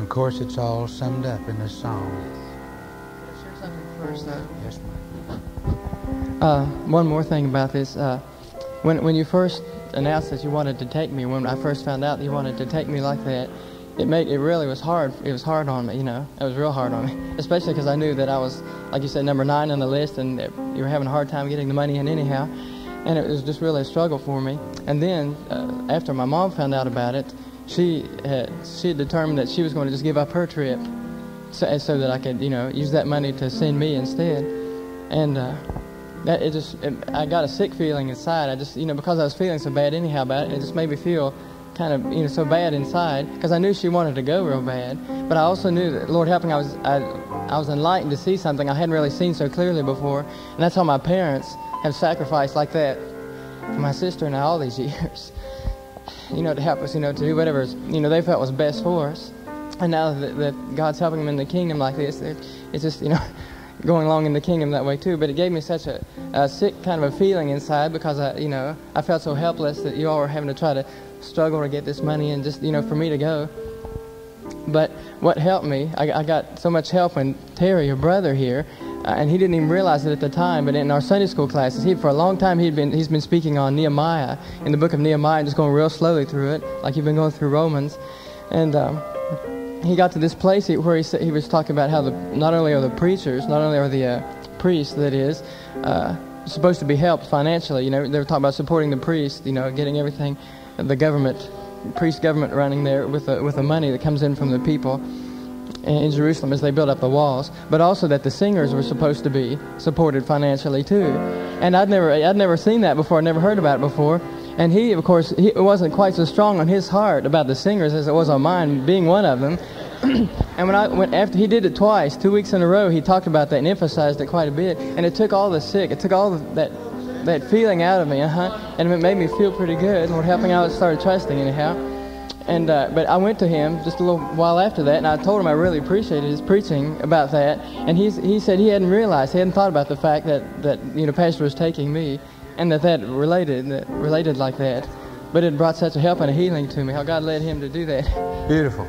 Of course, it's all summed up in this song. Can I share something first, though? Yes, ma'am. One more thing about this. When you first announced that you wanted to take me, when I first found out that you wanted to take me like that, it really was hard. It was hard on me, you know. It was real hard on me, especially because I knew that I was, like you said, number 9 on the list, and you were having a hard time getting the money in anyhow, and it was just really a struggle for me. And then after my mom found out about it, she had determined that she was going to just give up her trip, so that I could, you know, use that money to send me instead. And I got a sick feeling inside. I just, you know, because I was feeling so bad anyhow about it, it just made me feel kind of, you know, so bad inside, because I knew she wanted to go real bad, but I also knew that, Lord helping, I was enlightened to see something I hadn't really seen so clearly before, and that's how my parents have sacrificed like that for my sister and I all these years, you know, to help us, you know, to do whatever, you know, they felt was best for us. And now that God's helping them in the kingdom like this, it's just, you know, going along in the kingdom that way too. But it gave me such a sick kind of a feeling inside, because I felt so helpless that you all were having to try to struggle to get this money and just, you know, for me to go. But what helped me, I got so much help when Terry, your brother here, and he didn't even realize it at the time, but in our Sunday school classes, for a long time he's been speaking on Nehemiah, in the book of Nehemiah, and just going real slowly through it, like you've been going through Romans. And he got to this place where he was talking about how not only are the priests, that is, supposed to be helped financially. You know, they were talking about supporting the priests, you know, getting everything, the priest government running there with the money that comes in from the people in Jerusalem as they build up the walls, but also that the singers were supposed to be supported financially too. And I'd never seen that before, never heard about it before. And he, of course, it wasn't quite so strong on his heart about the singers as it was on mine, being one of them. And after he did it twice, 2 weeks in a row, he talked about that and emphasized it quite a bit. And it took all the sick, it took all that feeling out of me, and it made me feel pretty good. Lord helping, I started trusting anyhow. And but I went to him just a little while after that, and I told him I really appreciated his preaching about that. And he said he hadn't realized, he hadn't thought about the fact that you know, Pastor was taking me, and that related like that. But it brought such a help and a healing to me, how God led him to do that. Beautiful.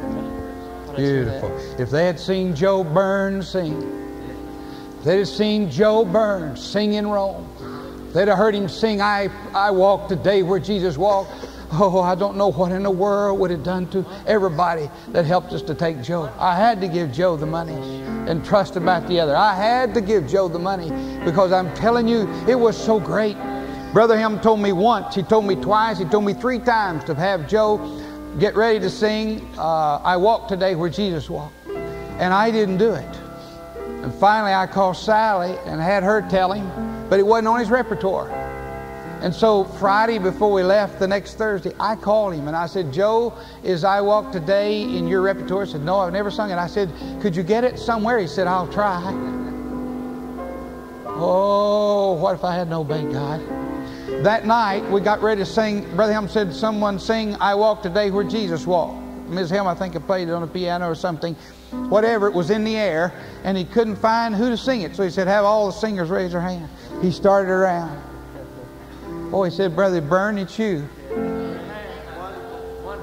Beautiful. If they had seen Joe Burns sing, they'd have seen Joe Burns sing in Rome. They'd have heard him sing, I walked the day where Jesus walked. Oh, I don't know what in the world would have done to everybody that helped us to take Joe. I had to give Joe the money and trust about the other. I had to give Joe the money, because I'm telling you, it was so great. Brother Him told me once, he told me twice, he told me 3 times to have Joe get ready to sing, I walked today where Jesus walked. And I didn't do it. And finally I called Sally and had her tell him, but it wasn't on his repertoire. And so Friday before we left, the next Thursday, I called him and I said, Joe, is I Walk Today in your repertoire? He said, no, I've never sung it. I said, could you get it somewhere? He said, I'll try. Oh, what if I had no bank, God? That night, we got ready to sing. Brother Helm said, someone sing I Walk Today Where Jesus Walked. Ms. Helm, I think, had played it on the piano or something. Whatever, it was in the air, and he couldn't find who to sing it. So he said, have all the singers raise their hand. He started around. Oh, he said, Brother Byrne, it's you.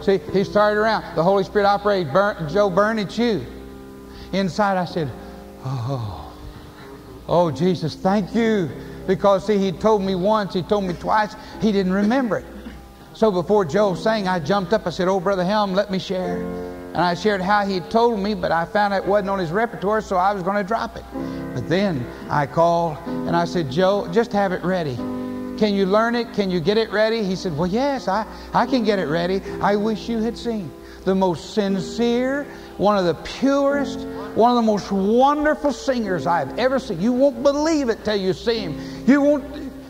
See, he started around. The Holy Spirit operated. Joe Byrne, it's you. Inside, I said, oh, Jesus, thank you. Because, see, he told me once, he told me twice, he didn't remember it. So before Joe sang, I jumped up. I said, oh, Brother Helm, let me share. And I shared how he told me, but I found it wasn't on his repertoire, so I was going to drop it. But then I called, and I said, Joe, just have it ready. Can you learn it? Can you get it ready? He said, well, yes, I can get it ready. I wish you had seen. The most sincere, one of the purest, one of the most wonderful singers I've ever seen. You won't believe it till you see him.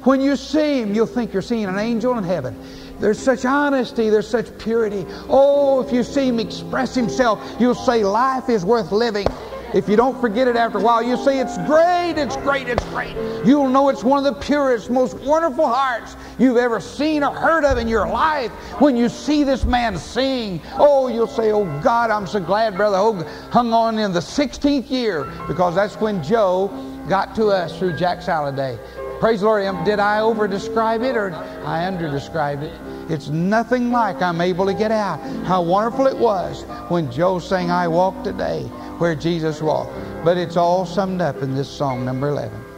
When you see him, you'll think you're seeing an angel in heaven. There's such honesty, there's such purity. Oh, if you see him express himself, you'll say life is worth living. If you don't forget it after a while, you say it's great, it's great, it's great. You'll know it's one of the purest, most wonderful hearts you've ever seen or heard of in your life. When you see this man sing, oh, you'll say, oh God, I'm so glad Brother Hogue hung on in the 16th year, because that's when Joe got to us through Jack Saladay. Praise the Lord. Did I over-describe it or I under-described it? It's nothing like I'm able to get out. How wonderful it was when Joe sang, I Walk Today, where Jesus walked. But it's all summed up in this song, number 11.